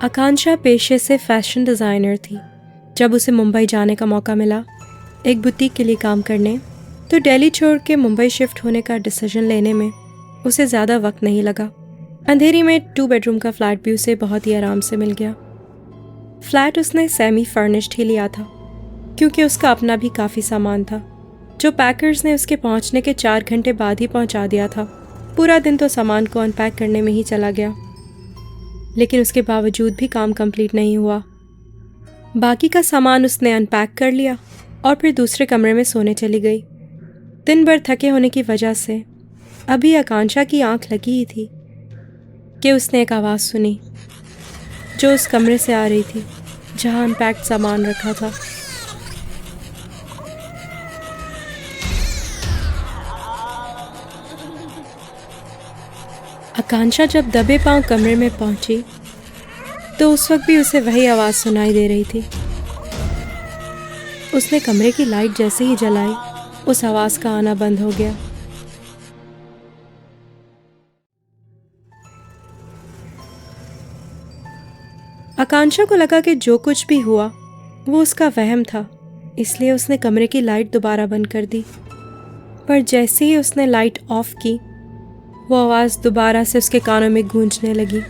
आकांक्षा पेशे से fashion designer थी। जब उसे मुंबई जाने का मौका मिला एक बुटीक के लिए काम करने, तो दिल्ली छोड़ के मुंबई शिफ्ट होने का डिसीजन लेने में उसे ज़्यादा वक्त नहीं लगा। अंधेरी में 2 बेडरूम का फ्लैट भी उसे बहुत ही आराम से मिल गया। फ्लैट उसने सेमी फर्निश्ड ही लिया था, क्योंकि उसका अपना भी काफ़ी सामान था, जो पैकर्स ने उसके पहुंचने के 4 घंटे बाद ही पहुंचा दिया था। पूरा दिन तो सामान को अनपैक करने में ही चला गया, लेकिन उसके बावजूद भी काम कंप्लीट नहीं हुआ। बाकी का सामान उसने अनपैक कर लिया और फिर दूसरे कमरे में सोने चली गई। दिन भर थके होने की वजह से अभी आकांक्षा की आंख लगी ही थी कि उसने एक आवाज़ सुनी, जो उस कमरे से आ रही थी जहां अनपैक्ड सामान रखा था। आकांक्षा जब दबे पांव कमरे में पहुंची तो उस वक्त भी उसे वही आवाज़ सुनाई दे रही थी। उसने कमरे की लाइट जैसे ही जलाई, उस आवाज़ का आना बंद हो गया। आकांक्षा को लगा कि जो कुछ भी हुआ वो उसका वहम था, इसलिए उसने कमरे की लाइट दोबारा बंद कर दी। पर जैसे ही उसने लाइट ऑफ की, वो आवाज़ दोबारा से उसके कानों में गूंजने लगी।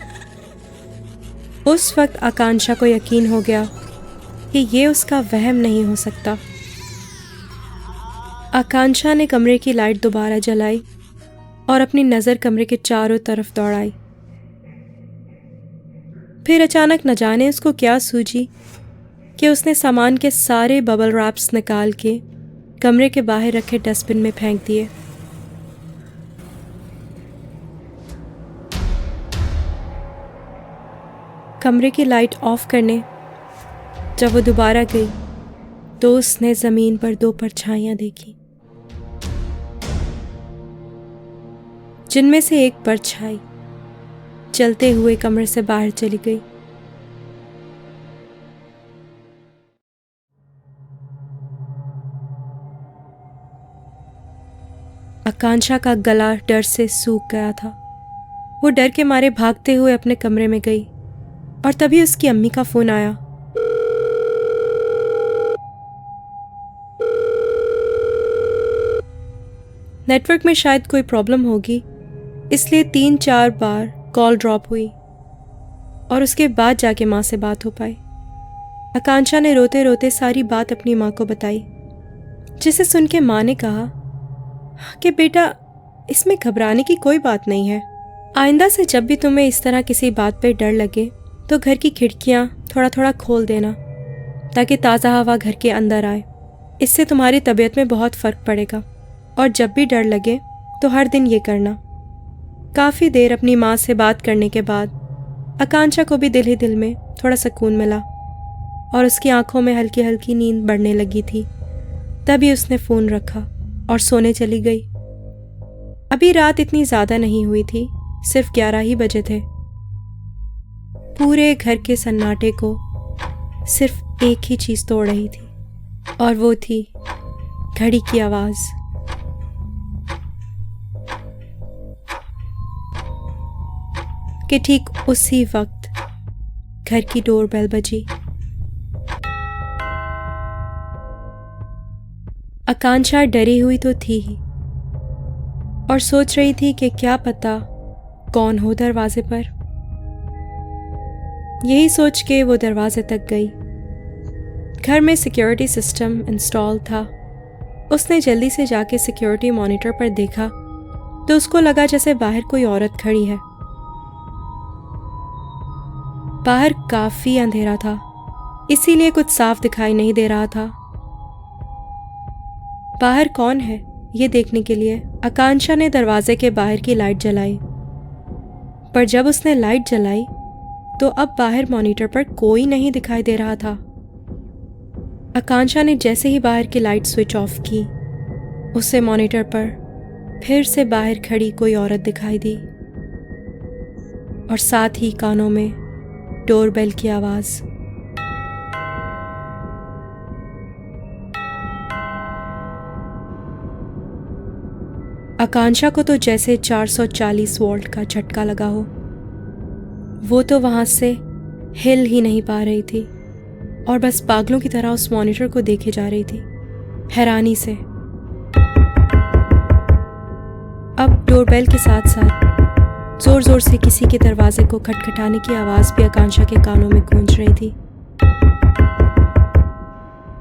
उस वक्त आकांक्षा को यकीन हो गया कि ये उसका वहम नहीं हो सकता। आकांक्षा ने कमरे की लाइट दोबारा जलाई और अपनी नज़र कमरे के चारों तरफ दौड़ाई। फिर अचानक न जाने उसको क्या सूझी कि उसने सामान के सारे बबल रैप्स निकाल के कमरे के बाहर रखे डस्टबिन में फेंक दिए। कमरे की लाइट ऑफ करने जब वो दोबारा गई तो उसने ज़मीन पर 2 परछाइयां देखी, जिनमें से एक परछाई चलते हुए कमरे से बाहर चली गई। आकांक्षा का गला डर से सूख गया था। वो डर के मारे भागते हुए अपने कमरे में गई और तभी उसकी अम्मी का फोन आया। नेटवर्क में शायद कोई प्रॉब्लम होगी, इसलिए 3-4 बार कॉल ड्रॉप हुई और उसके बाद जाके माँ से बात हो पाई। आकांक्षा ने रोते रोते सारी बात अपनी माँ को बताई, जिसे सुन के माँ ने कहा कि बेटा, इसमें घबराने की कोई बात नहीं है। आइंदा से जब भी तुम्हें इस तरह किसी बात पे डर लगे तो घर की खिड़कियाँ थोड़ा थोड़ा खोल देना, ताकि ताज़ा हवा घर के अंदर आए। इससे तुम्हारी तबीयत में बहुत फ़र्क पड़ेगा। और जब भी डर लगे तो हर दिन ये करना। काफ़ी देर अपनी माँ से बात करने के बाद आकांक्षा को भी दिल ही दिल में थोड़ा सुकून मिला और उसकी आंखों में हल्की हल्की नींद बढ़ने लगी थी। तभी उसने फ़ोन रखा और सोने चली गई। अभी रात इतनी ज़्यादा नहीं हुई थी, सिर्फ 11 ही बजे थे। पूरे घर के सन्नाटे को सिर्फ एक ही चीज़ तोड़ रही थी, और वो थी घड़ी की आवाज़। कि ठीक उसी वक्त घर की डोरबेल बजी। आकांक्षा डरी हुई तो थी ही और सोच रही थी कि क्या पता कौन हो दरवाजे पर। यही सोच के वो दरवाजे तक गई। घर में सिक्योरिटी सिस्टम इंस्टॉल था। उसने जल्दी से जाके सिक्योरिटी मॉनिटर पर देखा तो उसको लगा जैसे बाहर कोई औरत खड़ी है। बाहर काफी अंधेरा था, इसीलिए कुछ साफ दिखाई नहीं दे रहा था। बाहर कौन है ये देखने के लिए आकांक्षा ने दरवाजे के बाहर की लाइट जलाई। पर जब उसने लाइट जलाई तो अब बाहर मॉनिटर पर कोई नहीं दिखाई दे रहा था। आकांक्षा ने जैसे ही बाहर की लाइट स्विच ऑफ की, उसे मॉनिटर पर फिर से बाहर खड़ी कोई औरत दिखाई दी और साथ ही कानों में डोरबेल की आवाज। आकांक्षा को तो जैसे 440 वोल्ट का झटका लगा हो। वो तो वहां से हिल ही नहीं पा रही थी और बस पागलों की तरह उस मॉनिटर को देखे जा रही थी, हैरानी से। अब डोरबेल के साथ साथ जोर जोर से किसी के दरवाजे को खटखटाने की आवाज़ भी आकांक्षा के कानों में गूंज रही थी।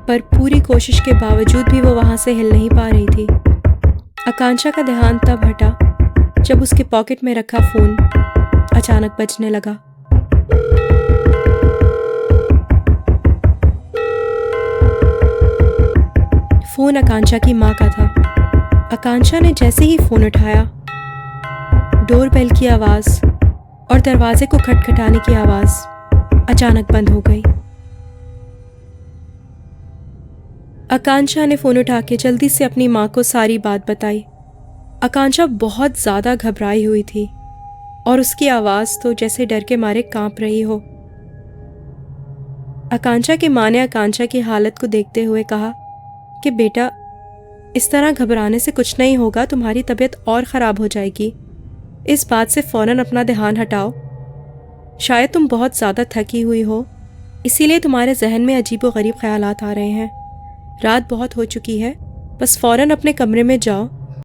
पर पूरी कोशिश के बावजूद भी वो वहां से हिल नहीं पा रही थी। आकांक्षा का ध्यान तब हटा जब उसके पॉकेट में रखा फ़ोन अचानक बजने लगा। फ़ोन आकांक्षा की माँ का था। आकांक्षा ने जैसे ही फ़ोन उठाया, डोरबेल की आवाज़ और दरवाजे को खटखटाने की आवाज़ अचानक बंद हो गई। आकांक्षा ने फ़ोन उठा के जल्दी से अपनी माँ को सारी बात बताई। आकांक्षा बहुत ज़्यादा घबराई हुई थी और उसकी आवाज़ तो जैसे डर के मारे कांप रही हो। आकांक्षा की माँ ने आकांक्षा की हालत को देखते हुए कहा कि बेटा, इस तरह घबराने से कुछ नहीं होगा, तुम्हारी तबीयत और ख़राब हो जाएगी। इस बात से फ़ौरन अपना ध्यान हटाओ। शायद तुम बहुत ज़्यादा थकी हुई हो, इसीलिए तुम्हारे जहन में अजीब व गरीब ख्यालात आ रहे हैं। रात बहुत हो चुकी है, बस फ़ौरन अपने कमरे में जाओ